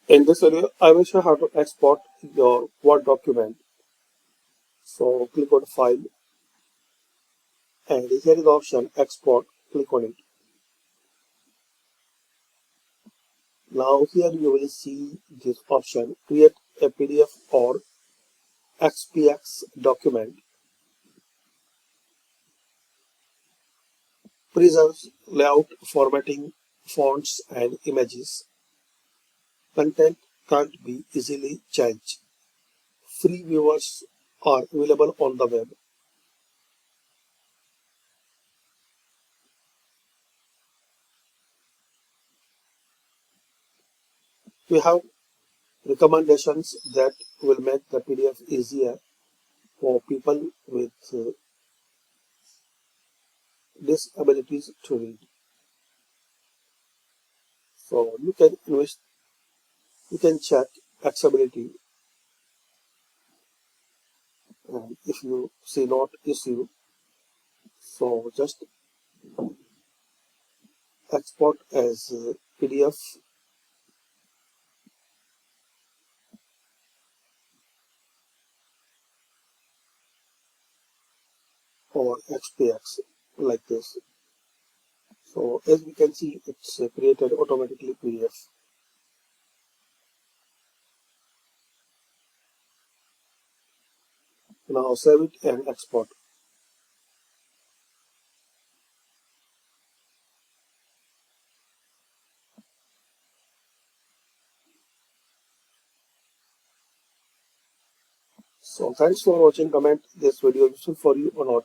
In this video, I will show how to export your Word document. So click on File and here is the option Export. Click on it. Now here you will see this option Create a PDF or XPX document. Preserves layout, formatting, fonts and images. Content can't be easily changed. Free viewers are available on the web. We have recommendations that will make the PDF easier for people with disabilities to read. So you can check accessibility, and if you see not issue, so just export as PDF or XPX like this. So as we can see, it's created automatically PDF. Now save it and export. So thanks for watching. Comment this video useful for you or not.